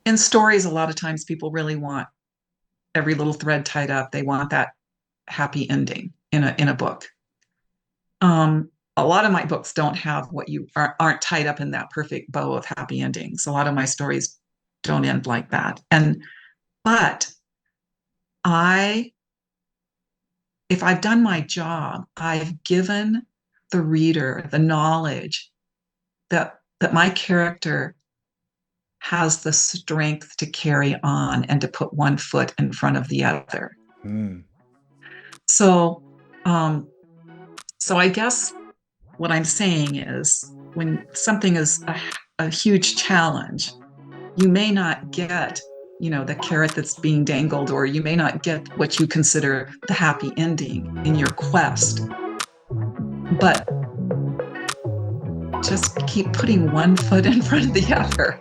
in stories, a lot of times people really want every little thread tied up. They want that happy ending in a book. A lot of my books don't have what aren't tied up in that perfect bow of happy endings. A lot of my stories don't end like that. But if I've done my job, I've given the reader the knowledge that my character has the strength to carry on and to put one foot in front of the other. Mm. So I guess what I'm saying is when something is a huge challenge, you may not get, the carrot that's being dangled, or you may not get what you consider the happy ending in your quest. But just keep putting one foot in front of the other.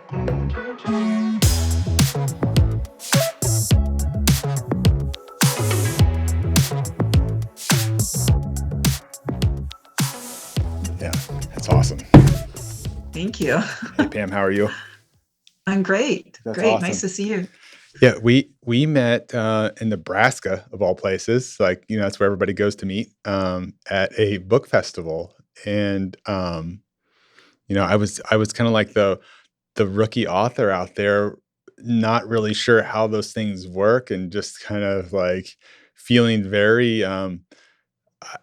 Yeah, that's awesome. Thank you. Hey, Pam, how are you? I'm great. That's Great. awesome. Nice to see you. Yeah, we met in Nebraska, of all places. Like, that's where everybody goes to meet, at a book festival. And I was kind of like the rookie author out there, not really sure how those things work, and just kind of like feeling very,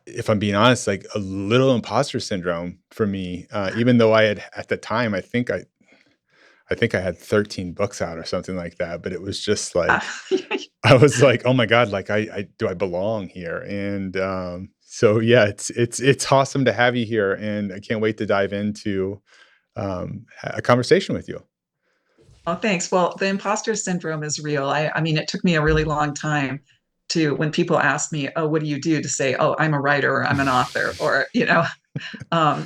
if I'm being honest, like a little imposter syndrome for me. Even though I had at the time, I think I had 13 books out or something like that, but it was just like, I was like, oh my God, like do I belong here? And so yeah, it's awesome to have you here, and I can't wait to dive into a conversation with you. Oh, thanks. Well, the imposter syndrome is real. I mean, it took me a really long time when people ask me, oh, what do you do, to say, oh, I'm a writer, or I'm an author, or,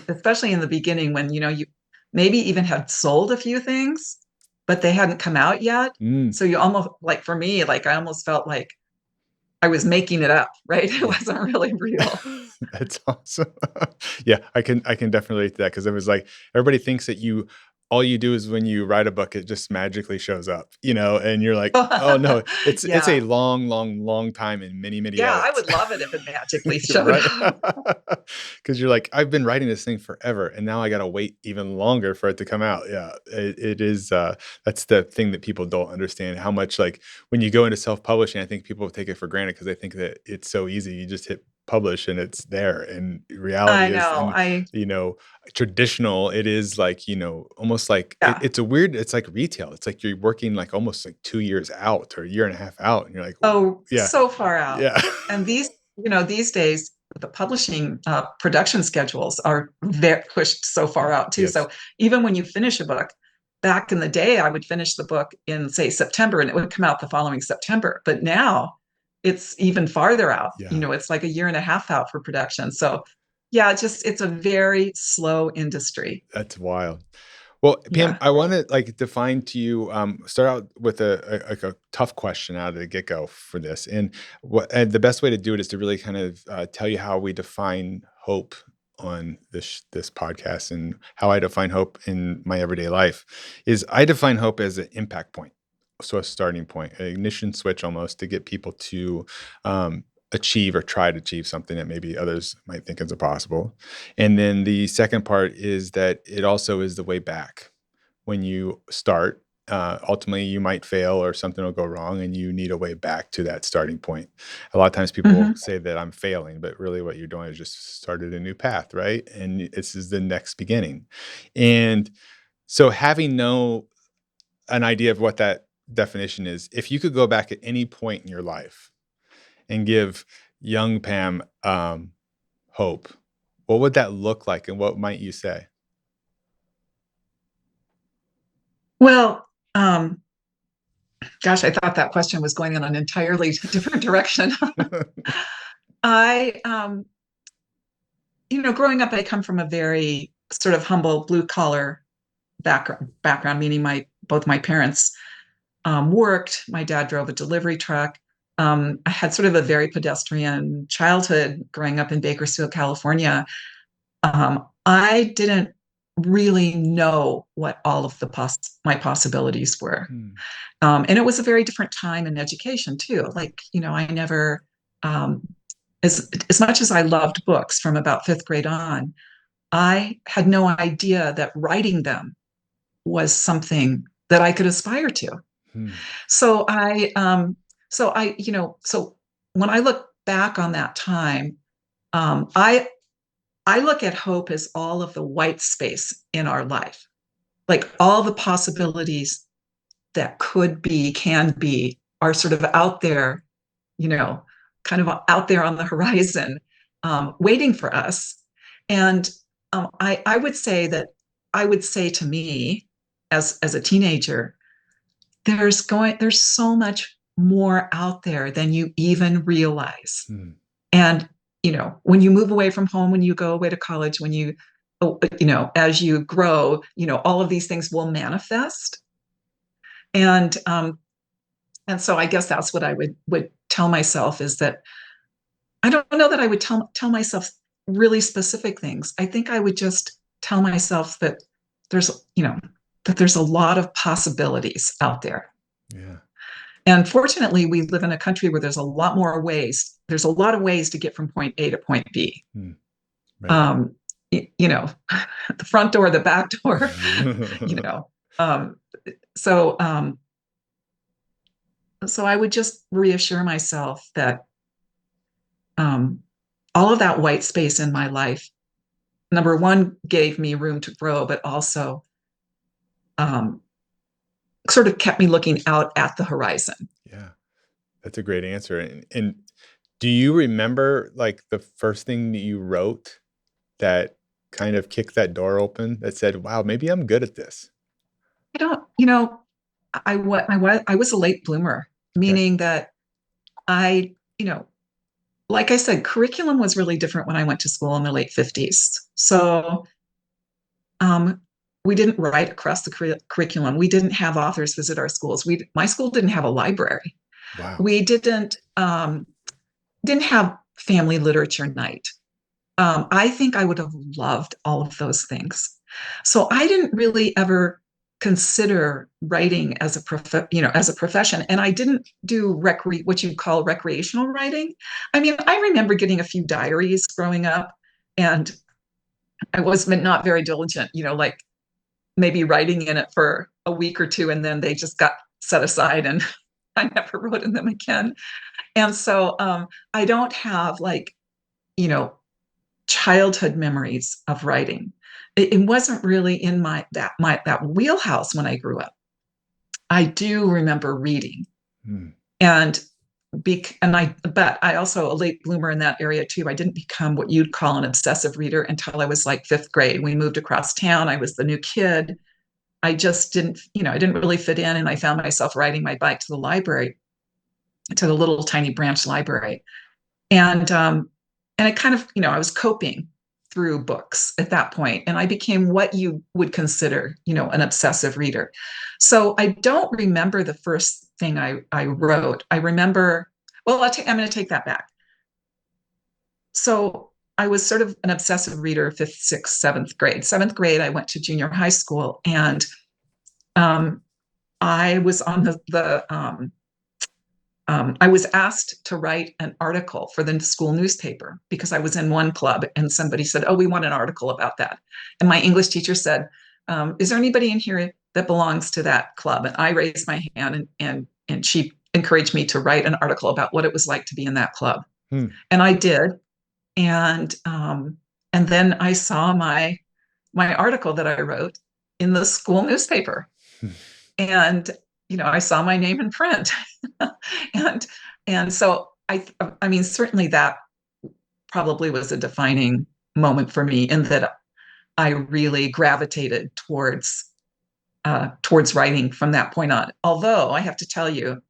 especially in the beginning when, you maybe even had sold a few things, but they hadn't come out yet. Mm. So you almost, like for me, like I almost felt like I was making it up, right? It wasn't really real. That's awesome. Yeah, I can definitely relate to that, because it was like everybody thinks that all you do is when you write a book, it just magically shows up, and you're like, oh no, it's a long, long, long time and many, many Yeah, I edits. would love it if it magically showed Right? up. Because you're like, I've been writing this thing forever, and now I got to wait even longer for it to come out. Yeah, it is. That's the thing that people don't understand, how much, like, when you go into self-publishing, I think people take it for granted because they think that it's so easy. You just hit publish and it's there. And I reality is, know. traditional, it is like, almost like Yeah. it's like retail. It's like you're working like almost like 2 years out or a year and a half out. And you're like, Oh, yeah, so far out. yeah. And these days, the publishing production schedules are very pushed so far out too. Yes. So even when you finish a book, back in the day, I would finish the book in, say, September, and it would come out the following September. But now it's even farther out. Yeah. It's like a year and a half out for production. So yeah, it's a very slow industry. That's wild. Well, Pam, Yeah. I want to like define to you, start out with a tough question out of the get go for this. And the best way to do it is to really kind of tell you how we define hope on this podcast, and how I define hope in my everyday life. Is I define hope as an impact point. So a starting point, an ignition switch almost, to get people to achieve or try to achieve something that maybe others might think is impossible. And then the second part is that it also is the way back. When you start, ultimately you might fail or something will go wrong, and you need a way back to that starting point. A lot of times people Mhm. say that I'm failing, but really what you're doing is just started a new path, right? And this is the next beginning. And so having an idea of what that definition is, if you could go back at any point in your life and give young Pam hope, what would that look like, and what might you say? Well, gosh, I thought that question was going in an entirely different direction. I, growing up, I come from a very sort of humble blue collar background, meaning both my parents worked. My dad drove a delivery truck. I had sort of a very pedestrian childhood growing up in Bakersfield, California. I didn't really know what all of my possibilities were. And it was a very different time in education too. Like, I never, as much as I loved books from about fifth grade on, I had no idea that writing them was something that I could aspire to. So so when I look back on that time, I look at hope as all of the white space in our life, like all the possibilities that could be, can be, are sort of out there, kind of out there on the horizon, waiting for us. And I would say to me, as a teenager, there's so much more out there than you even realize. And when you move away from home, when you go away to college, when as you grow, all of these things will manifest. And so I guess that's what I would tell myself, is that I don't know that I would tell myself really specific things. I think I would just tell myself that there's a lot of possibilities out there. Yeah. And fortunately, we live in a country where there's a lot more ways. There's a lot of ways to get from point A to point B. Right. The front door, the back door, So I would just reassure myself that all of that white space in my life, number one, gave me room to grow, but also sort of kept me looking out at the horizon. Yeah, that's a great answer. And do you remember like the first thing that you wrote that kind of kicked that door open that said, wow, maybe I'm good at this? I don't, I was a late bloomer, meaning that I, like I said, curriculum was really different when I went to school in the late 50s. So we didn't write across the curriculum. We didn't have authors visit our schools. My school didn't have a library. Wow. We didn't have family literature night. I think I would have loved all of those things. So I didn't really ever consider writing as a profession, and I didn't do what you call recreational writing. I mean, I remember getting a few diaries growing up, and I was not very diligent, like maybe writing in it for a week or two, and then they just got set aside, and I never wrote in them again. And so I don't have childhood memories of writing. It wasn't really in that wheelhouse when I grew up. I do remember reading, but I also a late bloomer in that area too. I didn't become what you'd call an obsessive reader until I was like fifth grade. We moved across town. I was the new kid. I just didn't, I didn't really fit in, and I found myself riding my bike to the library, to the little tiny branch library, and it kind of, I was coping through books at that point, and I became what you would consider, an obsessive reader. So I don't remember the first thing I wrote. I remember, well, I'm going to take that back. So I was sort of an obsessive reader, fifth, sixth, seventh grade. Seventh grade, I went to junior high school, and I was on I was asked to write an article for the school newspaper because I was in one club, and somebody said, "Oh, we want an article about that." And my English teacher said, "Is there anybody in here that belongs to that club?" And I raised my hand, and she encouraged me to write an article about what it was like to be in that club. And I did. And then I saw my article that I wrote in the school newspaper. And I saw my name in print. and so I mean, certainly that probably was a defining moment for me, in that I really gravitated towards writing from that point on. Although I have to tell you,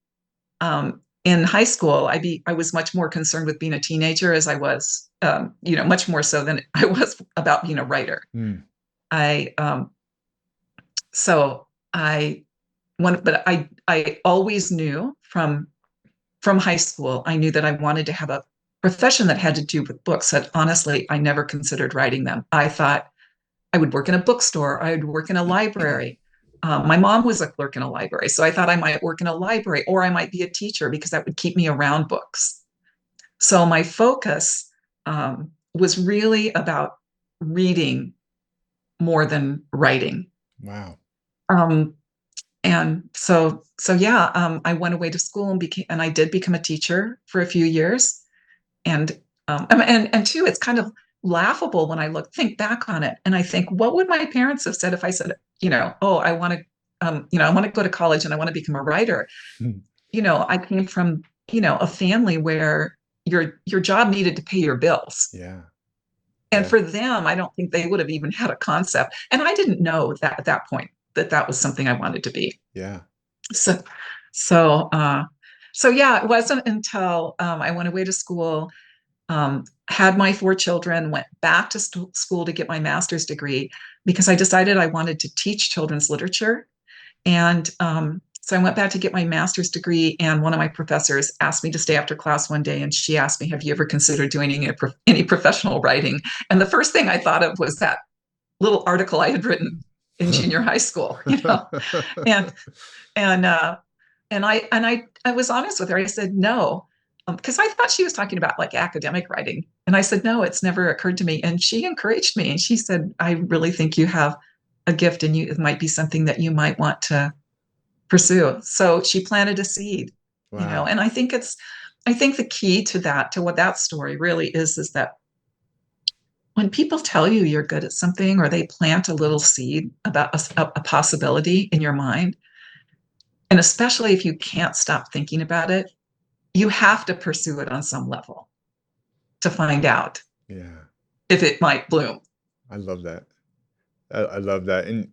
in high school, I was much more concerned with being a teenager as I was, much more so than I was about being a writer. But I always knew from high school, I knew that I wanted to have a profession that had to do with books. That honestly, I never considered writing them. I thought I would work in a bookstore. I would work in a library. My mom was a clerk in a library, so I thought I might work in a library, or I might be a teacher because that would keep me around books. So my focus was really about reading more than writing. Wow. Um, and so yeah, I went away to school and I did become a teacher for a few years. And two, it's kind of laughable when I think back on it, and I think, what would my parents have said if I said, oh, I want to, I want to go to college and I want to become a writer. I came from, a family where your job needed to pay your bills. Yeah. And Yeah. for them, I don't think they would have even had a concept. And I didn't know that at that point that was something I wanted to be. Yeah. So, so, uh, so yeah, it wasn't until I went away to school, had my 4 children, went back to school to get my master's degree because I decided I wanted to teach children's literature. And so I went back to get my master's degree, and one of my professors asked me to stay after class one day, and she asked me, "Have you ever considered doing any professional writing?" And the first thing I thought of was that little article I had written in junior high school, and and I was honest with her. I said no, because I thought she was talking about like academic writing, and I said no, it's never occurred to me. And she encouraged me, and she said, "I really think you have a gift, and it might be something that you might want to pursue." So she planted a seed, Wow. and I think the key to what that story really is that when people tell you you're good at something, or they plant a little seed about a possibility in your mind, and especially if you can't stop thinking about it, you have to pursue it on some level to find out Yeah. if it might bloom. I love that. I love that. And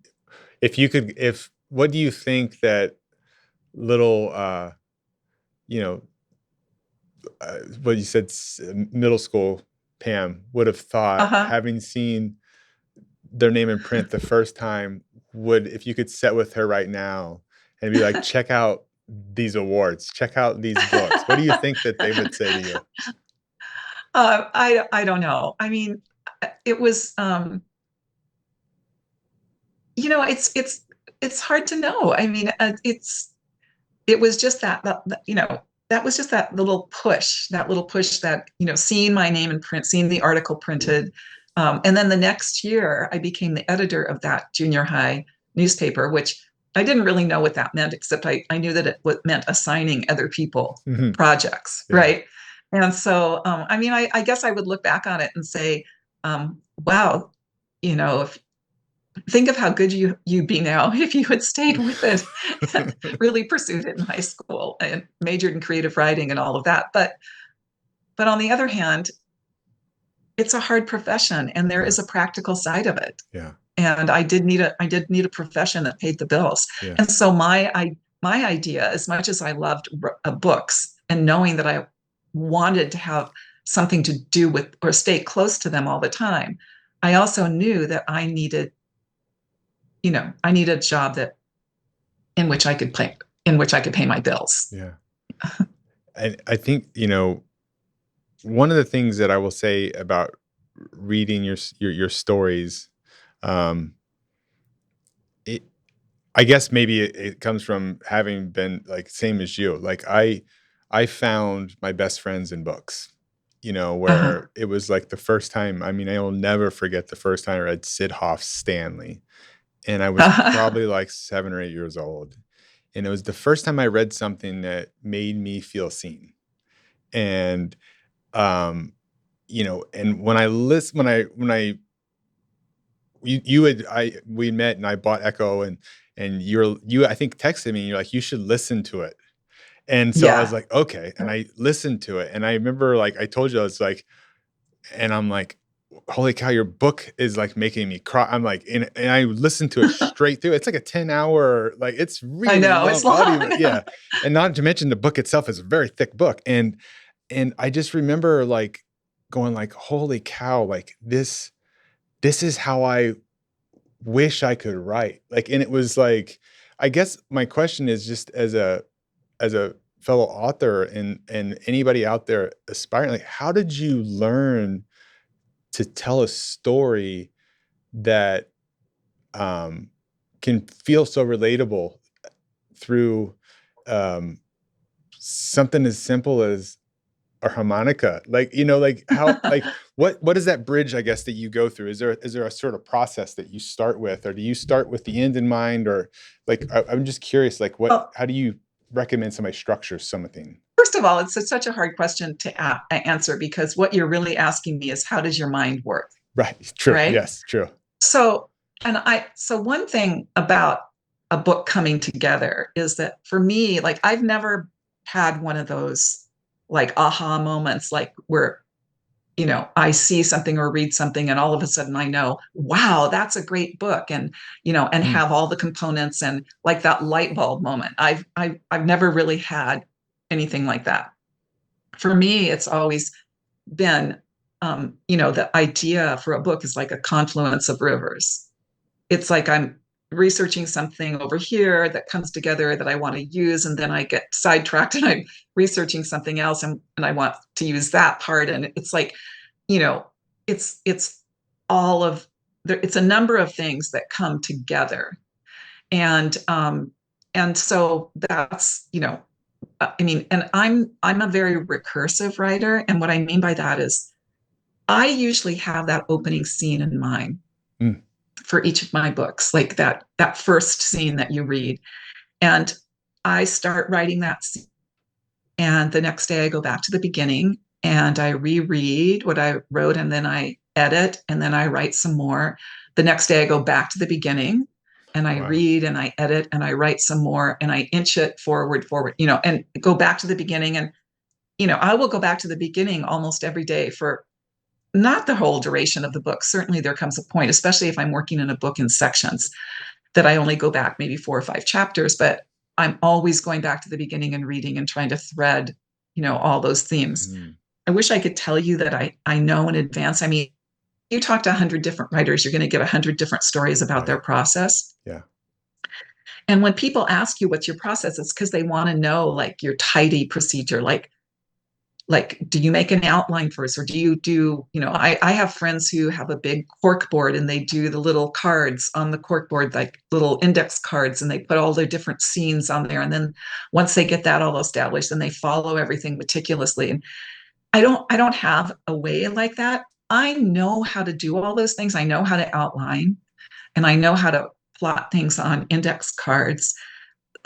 what do you think that little, you know, what you said, middle school Pam would have thought, Uh-huh. having seen their name in print the first time, if you could sit with her right now and be like, check out these awards, check out these books, what do you think that they would say to you? I don't know. I mean, it was it's hard to know. I mean, it was just that was just that little push that, seeing my name in print, seeing the article printed. And then the next year, I became the editor of that junior high newspaper, which I didn't really know what that meant, except I knew that it meant assigning other people Mhm. projects, Yeah. right? And so, I mean, I guess I would look back on it and say, wow, if think of how good you'd be now if you had stayed with it and really pursued it in high school and majored in creative writing and all of that. But on the other hand, it's a hard profession, and there is a practical side of it. Yeah. And I did need a profession that paid the bills. Yeah. And so my idea, as much as I loved books and knowing that I wanted to have something to do with or stay close to them all the time, I also knew that I needed a job in which I could pay my bills. Yeah. I think, one of the things that I will say about reading your stories, it I guess maybe it comes from having been like same as you. Like I found my best friends in books, Uh-huh. where it was like the first time. I mean, I will never forget the first time I read Sid Hoff's Stanley, and I was probably like 7 or 8 years old, and it was the first time I read something that made me feel seen. And and when I list when I you had we met and I bought Echo, and you I think texted me and you're like, you should listen to it. And so I was Yeah. like, okay. And I listened to it. And I remember, like, I told you, I was like, and I'm like, holy cow, your book is like making me cry. I'm like, and I listened to it straight through. It's like a 10-hour, like, it's I really know, long it's audio. long. Yeah. And not to mention the book itself is a very thick book. And I just remember like going like, holy cow, like this is how I wish I could write. Like, and it was like, I guess my question is, just as a fellow author and anybody out there aspiring, like, how did you learn to tell a story that can feel so relatable through something as simple as a harmonica. Like, like how, like what is that bridge, I guess, that you go through? Is there a sort of process that you start with, or do you start with the end in mind? Or like, I'm just curious, like Well, how do you recommend somebody structure something? first of all, it's such a hard question to answer, because what you're really asking me is, how does your mind work? Right. True. Right. Yes. True. So, so one thing about a book coming together is that for me, like, I've never had one of those like aha moments, like where, I see something or read something and all of a sudden I know, wow, that's a great book. And, and have all the components and like that light bulb moment. I've never really had anything like that. For me, it's always been, the idea for a book is like a confluence of rivers. It's like I'm researching something over here that comes together that I want to use, and then I get sidetracked and I'm researching something else, and I want to use that part. And it's like, you know, it's all of it's a number of things that come together. And so that's, I mean, and I'm a very recursive writer. And what I mean by that is I usually have that opening scene in mind for each of my books, like that first scene that you read. And I start writing that scene. And the next day I go back to the beginning and I reread what I wrote, and then I edit, and then I write some more. The next day I go back to the beginning and I read and I edit and I write some more, and I inch it forward, and go back to the beginning. And, I will go back to the beginning almost every day for not the whole duration of the book. Certainly there comes a point, especially if I'm working in a book in sections, that I only go back maybe 4 or 5 chapters, but I'm always going back to the beginning and reading and trying to thread, all those themes. I wish I could tell you that I know in advance. I mean, you talk to 100 different writers, you're going to get 100 different stories about their process. Yeah. And when people ask you what's your process, it's because they want to know, like, your tidy procedure, like, do you make an outline first, or do you do, I have friends who have a big cork board and they do the little cards on the cork board, like little index cards, and they put all their different scenes on there. And then once they get that all established, then they follow everything meticulously. And I don't have a way like that. I know how to do all those things. I know how to outline, and I know how to plot things on index cards.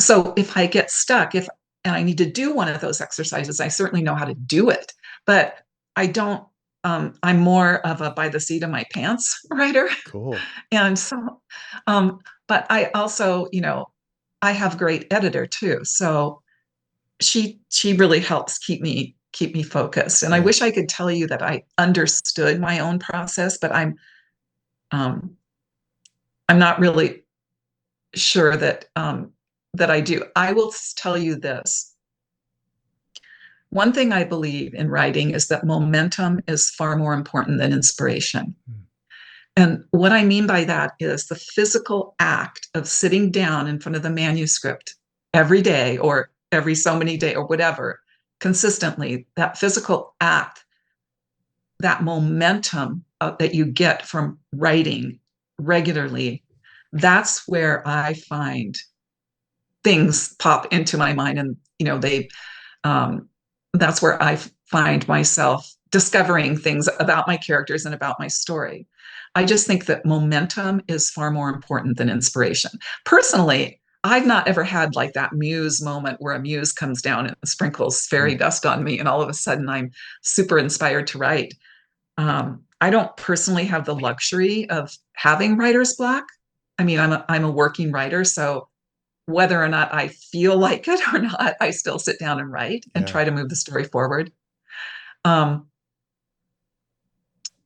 So if I get stuck, and I need to do one of those exercises, I certainly know how to do it. But I don't, I'm more of a by the seat of my pants writer. Cool. And so, but I also, I have a great editor too. So she really helps keep me focused. And I wish I could tell you that I understood my own process, but I'm not really sure that that I do. I will tell you this. One thing I believe in writing is that momentum is far more important than inspiration. And what I mean by that is the physical act of sitting down in front of the manuscript every day, or every so many days, or whatever, consistently, that physical act, that momentum that you get from writing regularly, that's where I find things pop into my mind. And, that's where I find myself discovering things about my characters and about my story. I just think that momentum is far more important than inspiration. Personally, I've not ever had like that muse moment where a muse comes down and sprinkles fairy dust on me, and all of a sudden I'm super inspired to write. I don't personally have the luxury of having writer's block. I mean, I'm a working writer, so whether or not I feel like it or not, I still sit down and write and try to move the story forward.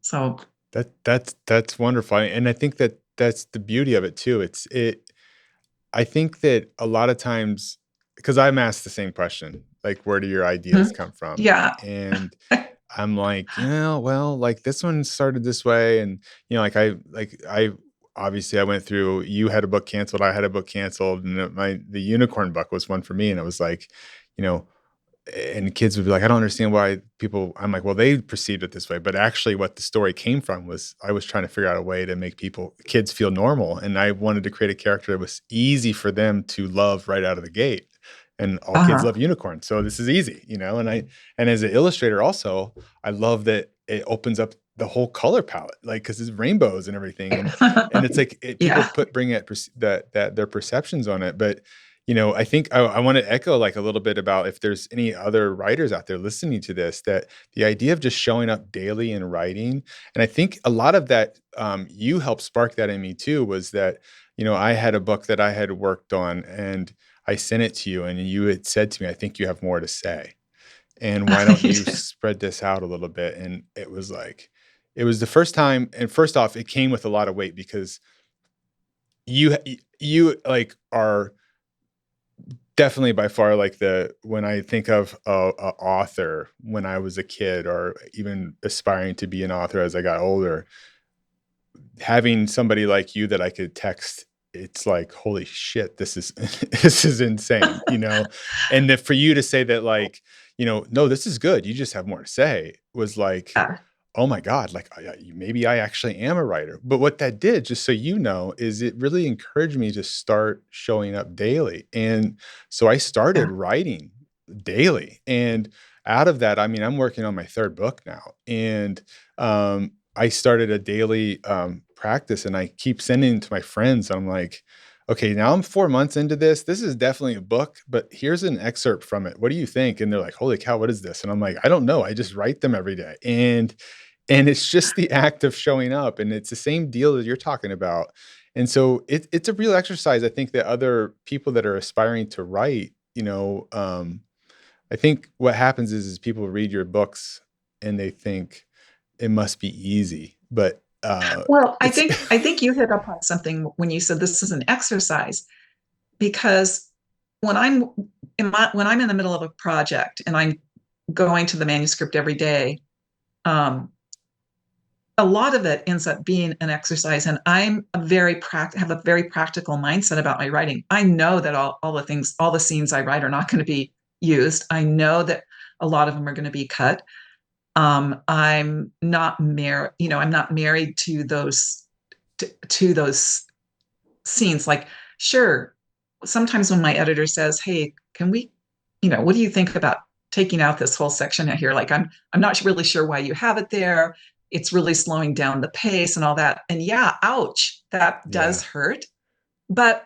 So that's wonderful. And I think that that's the beauty of it too. I think that a lot of times, because I'm asked the same question, like, where do your ideas come from? Yeah. And I'm like, well, like this one started this way. And, I obviously I went through, you had a book canceled, I had a book canceled, and the unicorn book was one for me. And it was like, and kids would be like, I don't understand why people, I'm like, well, they perceived it this way. But actually what the story came from was I was trying to figure out a way to make kids feel normal. And I wanted to create a character that was easy for them to love right out of the gate. And all kids Uh-huh. love unicorns. So this is easy, and as an illustrator also, I love that it opens up the whole color palette, like, cause it's rainbows and everything. And it's like, people Yeah. bring it, that their perceptions on it. But I think I want to echo like a little bit about if there's any other writers out there listening to this, that the idea of just showing up daily and writing. And I think a lot of that, you helped spark that in me too, was that, I had a book that I had worked on and I sent it to you and you had said to me, I think you have more to say. And why don't you spread this out a little bit? And it was like, it was the first time. And first off, it came with a lot of weight because you like are definitely by far like when I think of a author when I was a kid or even aspiring to be an author as I got older, having somebody like you that I could text, it's like, holy shit, this is this is insane, and that for you to say that, like, no, this is good, you just have more to say, was like, Yeah. oh my God, like maybe I actually am a writer. But what that did, just so you know, is it really encouraged me to start showing up daily. And so I started Yeah. writing daily. And out of that, I mean, I'm working on my third book now. And I started a daily practice and I keep sending it to my friends. I'm like, okay, now I'm 4 months into this. This is definitely a book, but here's an excerpt from it. What do you think? And they're like, holy cow, what is this? And I'm like, I don't know. I just write them every day. And it's just the act of showing up. And it's the same deal that you're talking about. And so it's a real exercise. I think that other people that are aspiring to write, I think what happens is people read your books and they think it must be easy, but Well, I it's think you hit upon something when you said this is an exercise, because when when I'm in the middle of a project and I'm going to the manuscript every day, um, a lot of it ends up being an exercise. And I'm have a very practical mindset about my writing. I know that all the scenes I write are not going to be used. I know that a lot of them are going to be cut. I'm not married, I'm not married to those scenes. Like, sure, sometimes when my editor says, hey, can we, what do you think about taking out this whole section out here? Like, I'm not really sure why you have it there. It's really slowing down the pace and all that. And yeah, ouch, that yeah, does hurt. But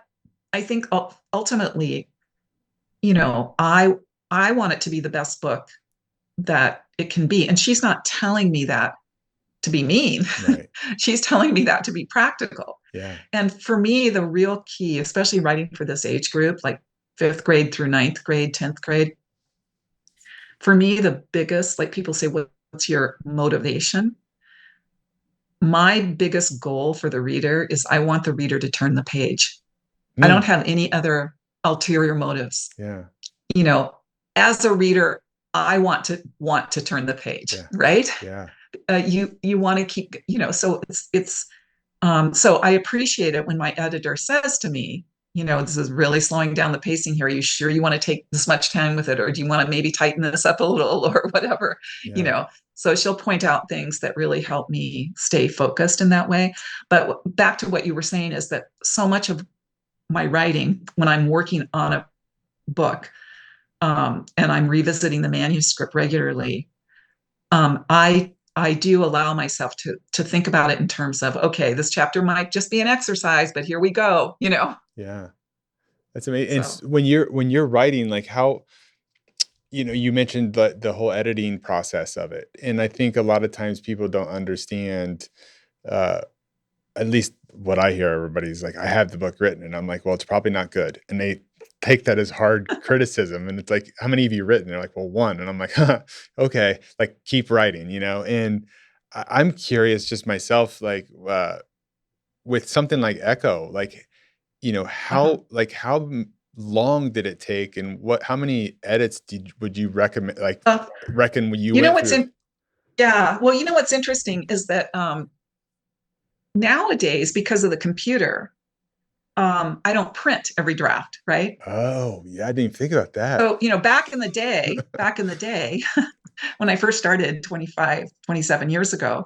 I think ultimately, I want it to be the best book that it can be. And she's not telling me that to be mean. right. She's telling me that to be practical. Yeah. And for me, the real key, especially writing for this age group, like fifth grade through ninth grade, 10th grade, for me, the biggest, like, people say, what's your motivation? My biggest goal for the reader is I want the reader to turn the page. I don't Mm, have any other ulterior motives. yeah. You know, as a reader, I want to turn the page, Yeah. right? Yeah. You want to keep, so so I appreciate it when my editor says to me, this is really slowing down the pacing here. Are you sure you want to take this much time with it? Or do you want to maybe tighten this up a little or whatever? you Yeah. know so she'll point out things that really help me stay focused in that way. But back to what you were saying, is that so much of my writing, when I'm working on a book, and I'm revisiting the manuscript regularly, I do allow myself to think about it in terms of, okay, this chapter might just be an exercise, but here we go. Yeah. That's amazing. And So when you're writing, like, how, you mentioned the whole editing process of it. And I think a lot of times people don't understand, uh, at least what I hear, everybody's like, I have the book written. And I'm like, well, it's probably not good. And they take that as hard criticism. And it's like, how many have you written? They're like, well, one. And I'm like, huh, okay, like, keep writing. And I'm curious just myself, with something like Echo, like, uh-huh. how long did it take, and how many edits would you recommend, like, uh, reckon when you you know went what's through? in Yeah, well, what's interesting is that nowadays, because of the computer, I don't print every draft, right? Oh, yeah, I didn't even think about that. So, back in the day, when I first started 25, 27 years ago,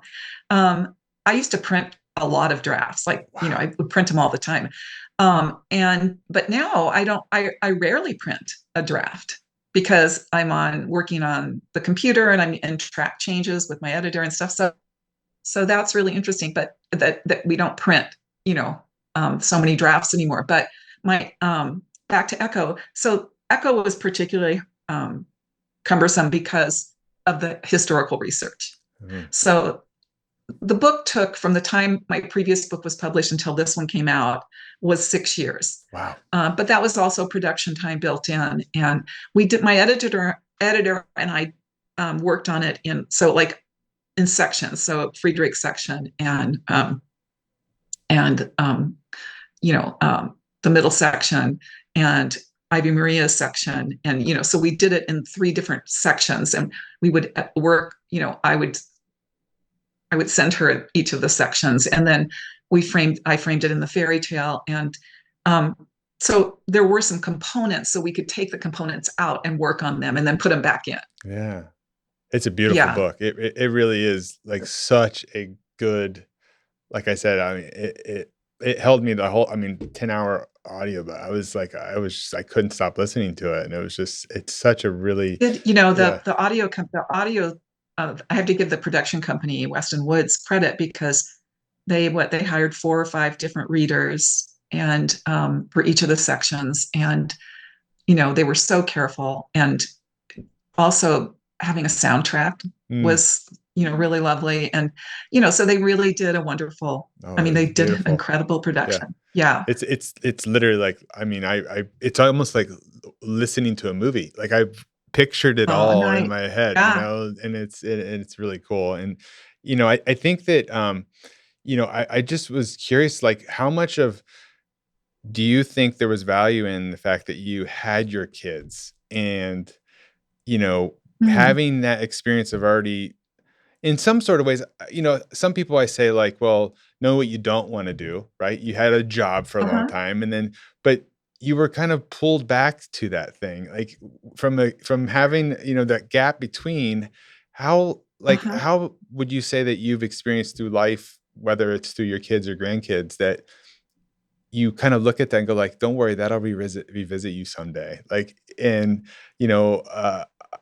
I used to print a lot of drafts. Like, Wow. I would print them all the time. But now I rarely print a draft because I'm working on the computer and I'm in track changes with my editor and stuff. So that's really interesting, but that we don't print, so many drafts anymore. But my back to Echo. So Echo was particularly cumbersome because of the historical research. Mm-hmm. So the book took from the time my previous book was published until this one came out was 6 years. Wow. But that was also production time built in, and we did. My editor and I worked on it in sections. So Friedrich section and the middle section and Ivy Maria's section, and so we did it in 3 different sections, and we would work. I would send her each of the sections, and then I framed it in the fairy tale, and so there were some components, so we could take the components out and work on them, and then put them back in. Yeah, it's a beautiful book. It really is like such a good. Like I said, I mean, it held me the whole. I mean, 10-hour audio, but I couldn't stop listening to it, and it's such a really. The audio. I have to give the production company Weston Woods credit because they hired 4 or 5 different readers and for each of the sections, and they were so careful, and also having a soundtrack was really lovely, and so they really did a wonderful. They did an incredible production. Yeah. It's literally like, I mean, it's almost like listening to a movie. Like I've pictured it all in my head, and it's really cool. And I think that I just was curious, like how much do you think there was value in the fact that you had your kids and having that experience of already in some sort of ways, some people I say like, well, know what you don't want to do, right? You had a job for a long time but you were kind of pulled back to that thing, like from having, that gap between how would you say that you've experienced through life, whether it's through your kids or grandkids, that you kind of look at that and go like, don't worry, that'll revisit you someday. Like, and,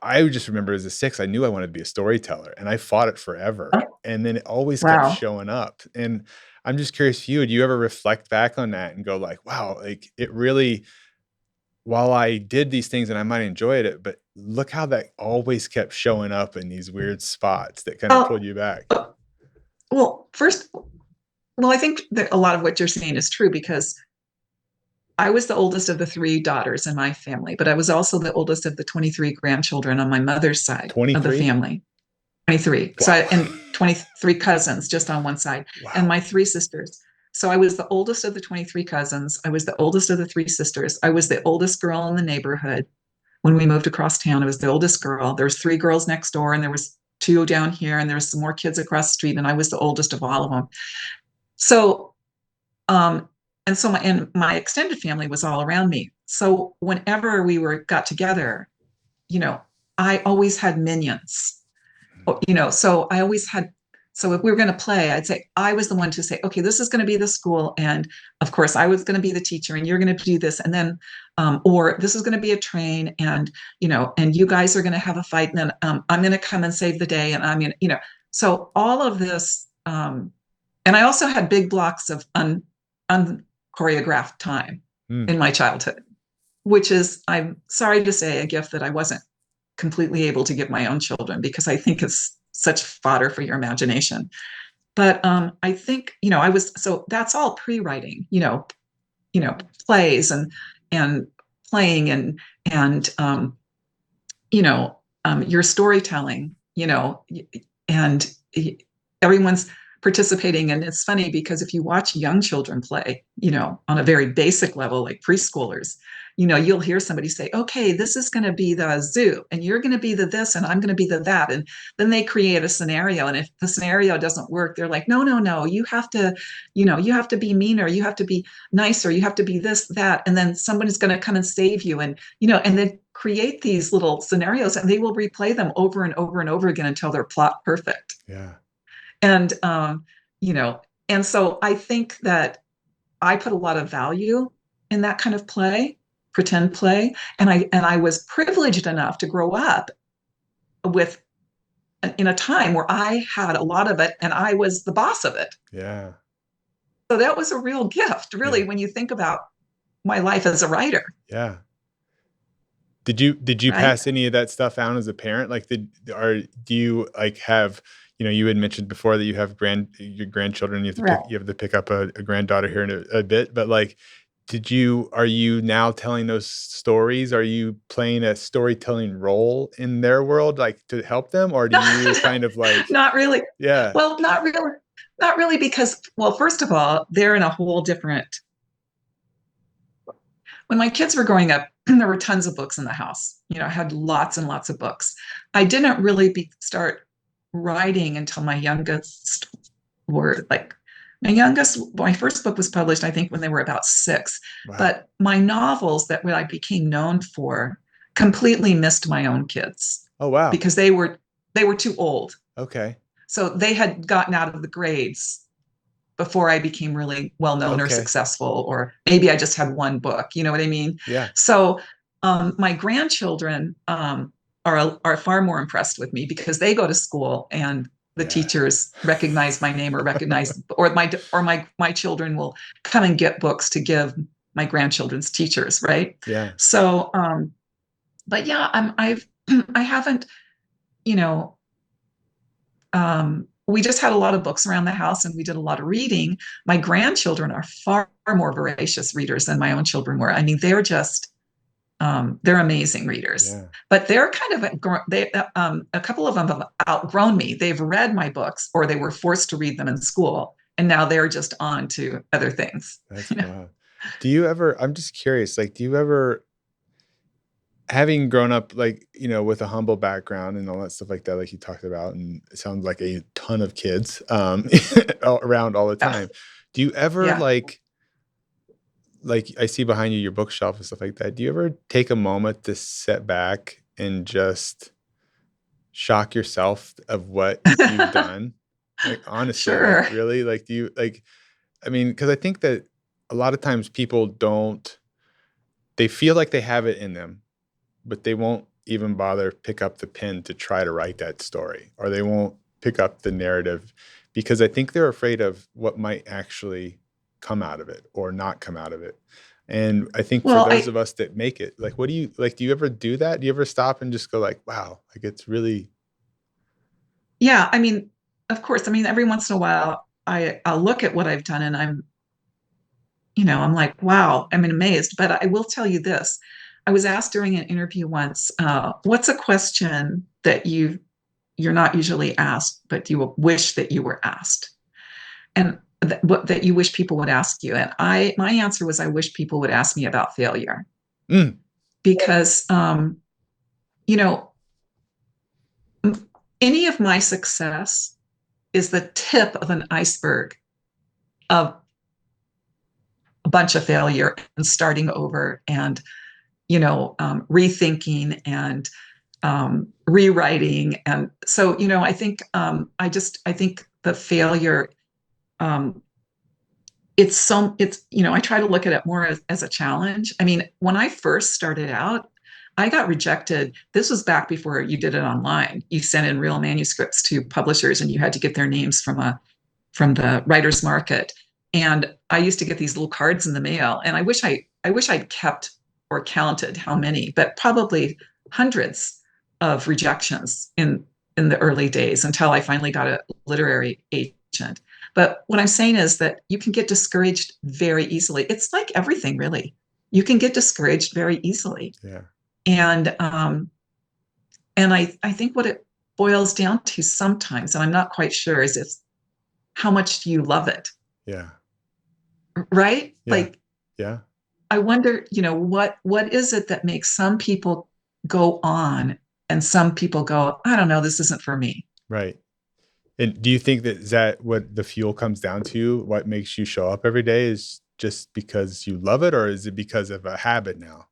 I would just remember as a 6, I knew I wanted to be a storyteller and I fought it forever. And then it always kept showing up. And I'm just curious for you, do you ever reflect back on that and go like, wow, like it really, while I did these things and I might enjoy it, but look how that always kept showing up in these weird spots that kind of pulled you back. I think that a lot of what you're saying is true because I was the oldest of the 3 daughters in my family, but I was also the oldest of the 23 grandchildren on my mother's side of the family. 23. Wow. And 23 cousins just on one side. Wow. And my 3 sisters. So I was the oldest of the 23 cousins. I was the oldest of the 3 sisters. I was the oldest girl in the neighborhood. When we moved across town, I was the oldest girl. There was 3 girls next door, and there was 2 down here, and there was some more kids across the street, and I was the oldest of all of them. So, and my extended family was all around me. So whenever we got together, I always had minions, so I always had, so if we were going to play, I'd say, I was the one to say, okay, this is going to be the school. And of course I was going to be the teacher and you're going to do this. And then, or this is going to be a train and, and you guys are going to have a fight. And then I'm going to come and save the day. And I'm going to, so all of this, and I also had big blocks of unchoreographed time in my childhood, which is, I'm sorry to say, a gift that I wasn't completely able to give my own children because I think it's such fodder for your imagination. But I think, so that's all pre-writing, plays and playing and your storytelling, and everyone's, participating. And it's funny because if you watch young children play, on a very basic level, like preschoolers, you'll hear somebody say, okay, this is going to be the zoo and you're going to be the this and I'm going to be the that. And then they create a scenario. And if the scenario doesn't work, they're like, no, you have to, you have to be meaner, you have to be nicer, you have to be this, that. And then somebody's going to come and save you. And, and then create these little scenarios and they will replay them over and over and over again until they're plot perfect. Yeah. And, and so I think that I put a lot of value in that kind of play, pretend play. And I was privileged enough to grow up in a time where I had a lot of it and I was the boss of it. Yeah. So that was a real gift, really, when you think about my life as a writer. Yeah. Did you pass any of that stuff down as a parent? Like, do you like have, you had mentioned before that you have your grandchildren, you have to pick up a granddaughter here in a bit, but like, are you now telling those stories? Are you playing a storytelling role in their world, like to help them? Or do you kind of like, not really. Yeah. Well, not really, because, well, first of all, they're in a whole different, when my kids were growing up, there were tons of books in the house. I had lots and lots of books. I didn't really start writing until my youngest my first book was published, I think, when they were about 6. Wow. But my novels that I became known for completely missed my own kids. Oh, wow. Because they were too old. Okay. So they had gotten out of the grades before I became really well-known or successful, or maybe I just had one book, you know what I mean? Yeah. So my grandchildren are far more impressed with me because they go to school and the teachers recognize my name or my children will come and get books to give my grandchildren's teachers, right? Yeah. So, but yeah, I haven't, we just had a lot of books around the house and we did a lot of reading. My grandchildren are far more voracious readers than my own children were. I mean, they're just, they're amazing readers, but they're kind of, a couple of them have outgrown me. They've read my books or they were forced to read them in school. And now they're just on to other things. That's wow. Do you ever, I'm just curious, like, do you ever, having grown up, like, with a humble background and all that stuff like that, like you talked about, and it sounds like a ton of kids around all the time. Do you ever like I see behind you, your bookshelf and stuff like that. Do you ever take a moment to sit back and just shock yourself of what you've done? Like, honestly, sure. Like, really? Like, do you because I think that a lot of times people they feel like they have it in them, but they won't even bother pick up the pen to try to write that story, or they won't pick up the narrative because I think they're afraid of what might actually come out of it or not come out of it. And I think for those of us that make it, like, what do you like? Do you ever do that? Do you ever stop and just go like, wow, like it's really. Yeah. I mean, of course, every once in a while I'll look at what I've done and I'm like, wow, I'm amazed. But I will tell you this. I was asked during an interview once, what's a question that you're not usually asked, but you wish that you were asked? And that you wish people would ask you. And my answer was, I wish people would ask me about failure. Because, any of my success is the tip of an iceberg of a bunch of failure and starting over and, rethinking and rewriting. And so, I think, I think the failure, I try to look at it more as a challenge. I mean, when I first started out, I got rejected. This was back before you did it online. You sent in real manuscripts to publishers and you had to get their names from the writer's market. And I used to get these little cards in the mail, and I wish I'd kept or counted how many, but probably hundreds of rejections in the early days until I finally got a literary agent. But what I'm saying is that you can get discouraged very easily. It's like everything, really. You can get discouraged very easily. Yeah. And I think what it boils down to sometimes, and I'm not quite sure, is how much do you love it? Yeah. Right? Yeah. Like, Yeah. I wonder, what is it that makes some people go on and some people go, I don't know, this isn't for me. Right. And do you think that is that what the fuel comes down to? What makes you show up every day is just because you love it, or is it because of a habit now?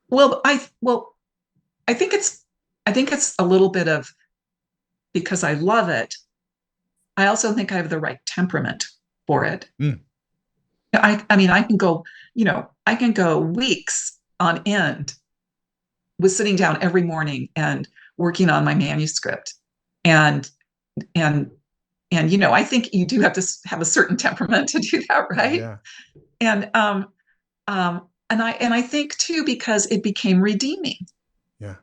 Well, I think it's a little bit of because I love it. I also think I have the right temperament for it. Mm, I mean, I can go weeks on end with sitting down every morning and working on my manuscript. And and I think you do have to have a certain temperament to do that, right? yeah. And I think too because it became redeeming. Yeah.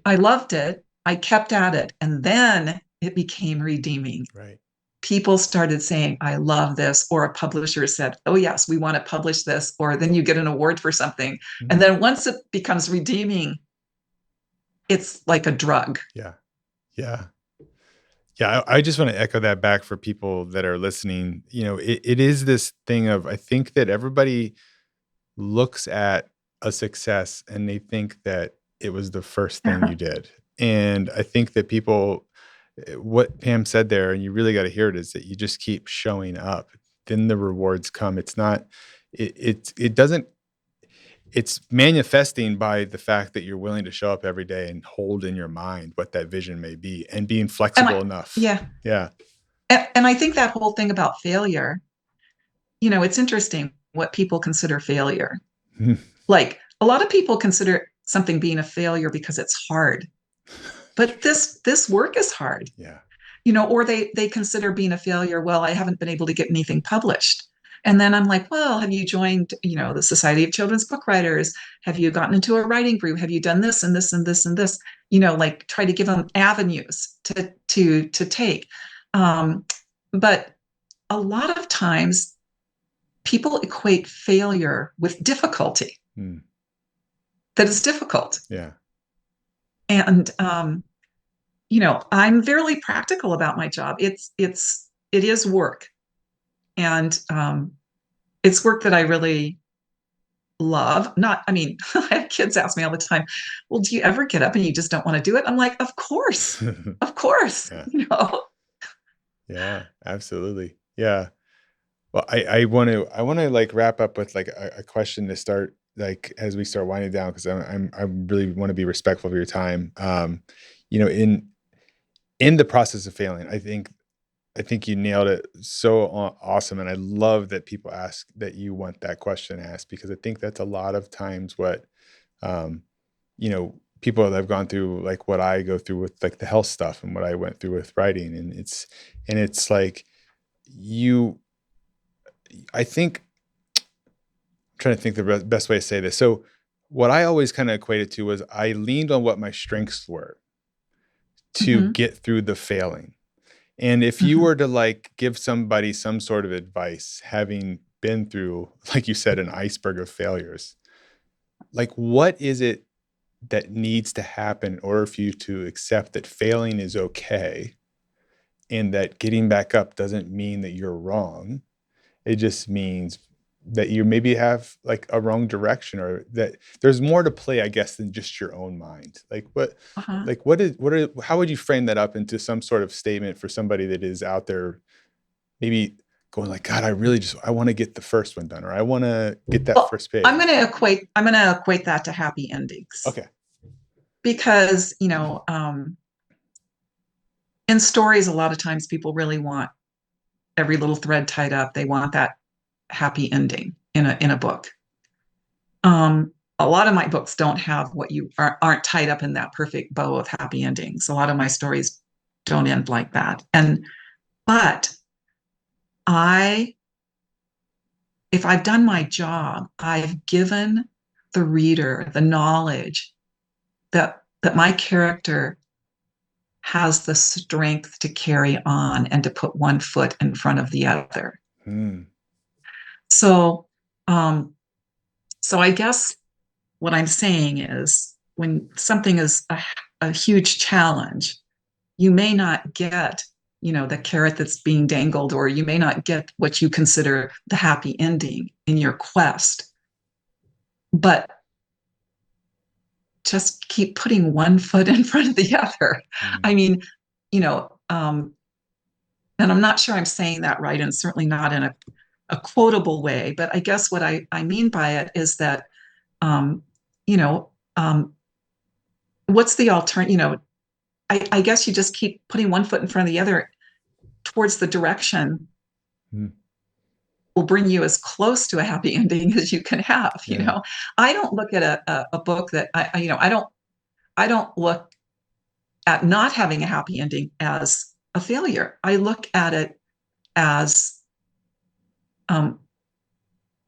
I loved it. I kept at it, and then it became redeeming. Right. People started saying, I love this, or a publisher said, oh, yes, we want to publish this, or then you get an award for something. And Mhm. then once it becomes redeeming, it's like a drug. Yeah. Yeah. Yeah. I just want to echo that back for people that are listening. It is this thing of, I think that everybody looks at a success and they think that it was the first thing you did. And I think that people, what Pam said there, and you really got to hear it, is that you just keep showing up. Then the rewards come. It's not, it doesn't, it's manifesting by the fact that you're willing to show up every day and hold in your mind what that vision may be and being flexible enough. Yeah. Yeah. And I think that whole thing about failure, it's interesting what people consider failure. Like a lot of people consider something being a failure because it's hard. But this work is hard. Yeah. Or they consider being a failure, well, I haven't been able to get anything published. And then I'm like, well, have you joined, the Society of Children's Book Writers? Have you gotten into a writing group? Have you done this and this and this and this? Like try to give them avenues to take. But a lot of times people equate failure with difficulty. Mm. That is difficult. Yeah. And I'm very practical about my job. It is work, and it's work that I really love. Not, I mean, I have kids ask me all the time, "Well, do you ever get up and you just don't want to do it?" I'm like, "Of course, of course." Yeah. Yeah, absolutely. Yeah. Well, I want to like wrap up with like a question to start, like as we start winding down, because I really want to be respectful of your time. In the process of failing, I think you nailed it so awesome, and I love that people ask that you want that question asked, because I think that's a lot of times what um, people that have gone through like what I go through with like the health stuff and what I went through with writing, and it's like you. I think I'm trying to think the best way to say this. So what I always kind of equated to was I leaned on what my strengths were to Mm-hmm. get through the failing. And if you Mm-hmm. were to like give somebody some sort of advice, having been through, like you said, an iceberg of failures, like what is it that needs to happen in order for you to accept that failing is okay and that getting back up doesn't mean that you're wrong? It just means that you maybe have like a wrong direction, or that there's more to play, I guess, than just your own mind. Uh-huh. How would you frame that up into some sort of statement for somebody that is out there maybe going like, God, I want to get the first one done, or I want to get that Well, first page. I'm going to equate that to happy endings Okay. because in stories, a lot of times people really want every little thread tied up. They want that happy ending in a book. A lot of my books don't have what aren't tied up in that perfect bow of happy endings. A lot of my stories don't end like that. But if I've done my job, I've given the reader the knowledge that my character has the strength to carry on and to put one foot in front of the other. Hmm. So, so I guess what I'm saying is when something is a huge challenge, you may not get, the carrot that's being dangled, or you may not get what you consider the happy ending in your quest. But just keep putting one foot in front of the other. I mean, and I'm not sure I'm saying that right, and certainly not in a quotable way, but I guess what I mean by it is that, you know, what's the alternative? I guess you just keep putting one foot in front of the other towards the direction will bring you as close to a happy ending as you can have. I don't look at a book that I don't look at not having a happy ending as a failure. I look at it as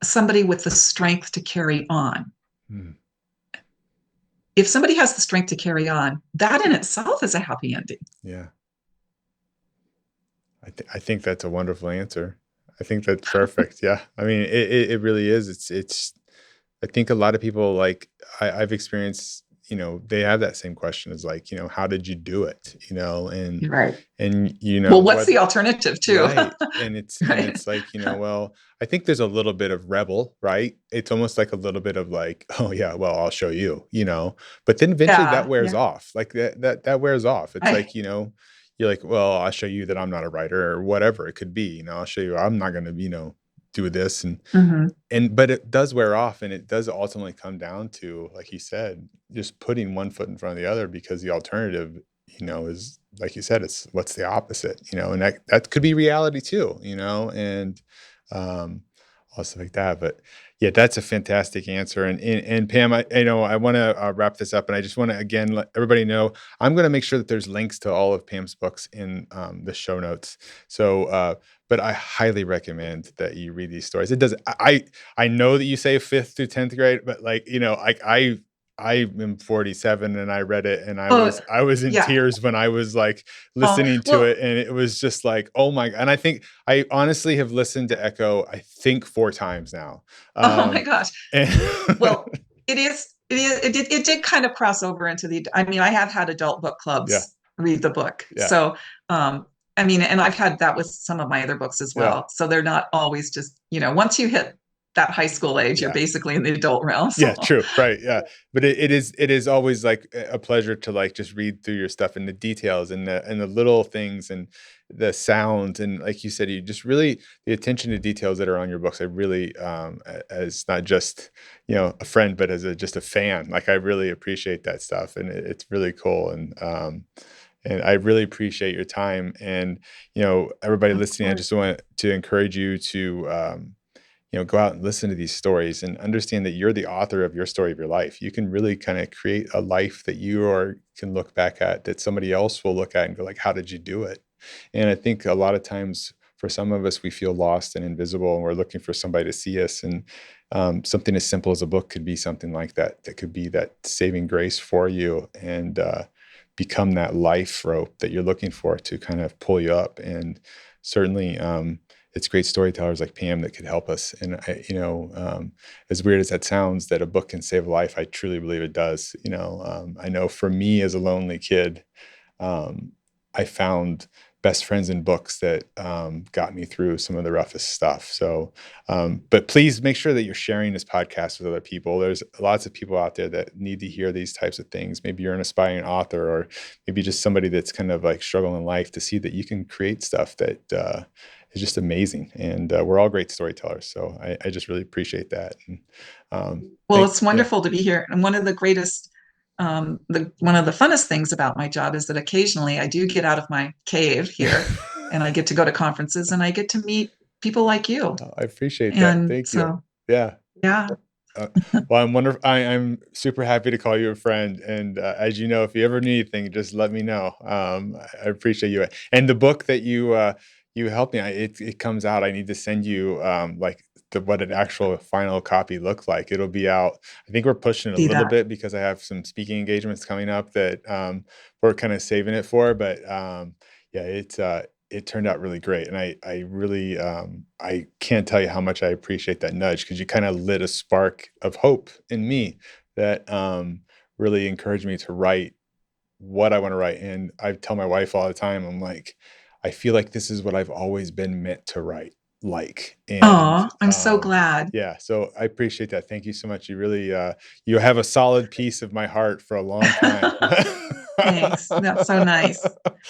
somebody with the strength to carry on. If somebody has the strength to carry on, that in itself is a happy ending. Yeah. I think that's a wonderful answer. I think that's perfect. Yeah. I mean, it really is. It's, I think a lot of people, like I've experienced, they have that same question is like, how did you do it? And, right. And, well, what's the alternative too? Right. And it's, right. and it's like, well, I think there's a little bit of rebel, right? It's almost like a little bit of like, oh yeah, well, I'll show you, but then eventually that wears off. Like that wears off. It's like, you're like, well, I'll show you that I'm not a writer or whatever it could be, I'll show you, I'm not going to, do this. But it does wear off, and it does ultimately come down to, like you said, just putting one foot in front of the other, because the alternative, is, like you said, it's what's the opposite, and that could be reality too, and all stuff like that. But yeah, that's a fantastic answer. And Pam, I want to wrap this up, and I just want to again let everybody know I'm going to make sure that there's links to all of Pam's books in the show notes. So, but I highly recommend that you read these stories. It does. I know that you say 5th through 10th grade, but like I am 47 and I read it, and I was in tears when I was like listening to it, and it was just like, oh my. And I think I honestly have listened to Echo, I think 4 times now. Oh my gosh. Well, it did kind of cross over into I have had adult book clubs read the book. So, and I've had that with some of my other books as well. So they're not always just, once you hit that high school age, you're basically in the adult realm. So. Yeah, true. Right. Yeah. But it is always like a pleasure to like just read through your stuff and the details and the little things and the sounds. And like you said, you just really, the attention to details that are on your books, I really, as not just, a friend, but as just a fan, like I really appreciate that stuff. And it's really cool. And I really appreciate your time. And, everybody listening, I just want to encourage you to, go out and listen to these stories and understand that you're the author of your story of your life. You can really kind of create a life that can look back at, that somebody else will look at and go like, how did you do it? And I think a lot of times for some of us, we feel lost and invisible, and we're looking for somebody to see us. And something as simple as a book could be something like that. That could be that saving grace for you, and become that life rope that you're looking for to kind of pull you up. And certainly, it's great storytellers like Pam that could help us. And as weird as that sounds, that a book can save a life, I truly believe it does. I know for me as a lonely kid, I found best friends in books that got me through some of the roughest stuff. So, but please make sure that you're sharing this podcast with other people. There's lots of people out there that need to hear these types of things. Maybe you're an aspiring author, or maybe just somebody that's kind of like struggling in life, to see that you can create stuff that is just amazing. And we're all great storytellers. So I just really appreciate that. And, it's wonderful to be here. And one of the greatest, one of the funnest things about my job is that occasionally I do get out of my cave here and I get to go to conferences and I get to meet people like you. Oh, I appreciate that. Thank you. Yeah. Yeah. Well, I'm wonderful. I'm super happy to call you a friend. And as you know, if you ever need anything, just let me know. I appreciate you. And the book that you helped me, it comes out. I need to send you what an actual final copy looks like. It'll be out. I think we're pushing it a little bit because I have some speaking engagements coming up that we're kind of saving it for. But it turned out really great. And I really, I can't tell you how much I appreciate that nudge, because you kind of lit a spark of hope in me that really encouraged me to write what I want to write. And I tell my wife all the time, I'm like, I feel like this is what I've always been meant to write like. And Oh, I'm so glad. yeah, so I appreciate that. Thank you so much. You really you have a solid piece of my heart for a long time. Thanks. That's so nice.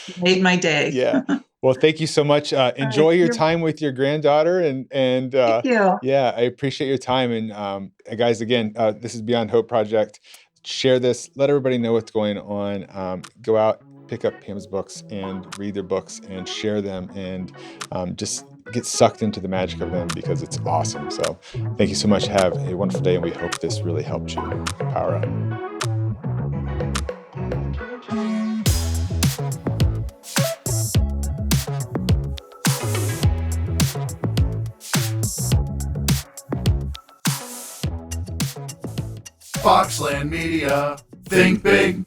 You made my day. Yeah. Well, thank you so much. Enjoy your you're- time with your granddaughter, and Thank you. yeah, I appreciate your time. And guys, again, this is Beyond Hope Project. Share this. Let everybody know what's going on. Go out, pick up Pam's books, and read their books, and share them, and just get sucked into the magic of them, because it's awesome. So, thank you so much. Have a wonderful day, and we hope this really helped you. Power up. Foxland Media. Think big.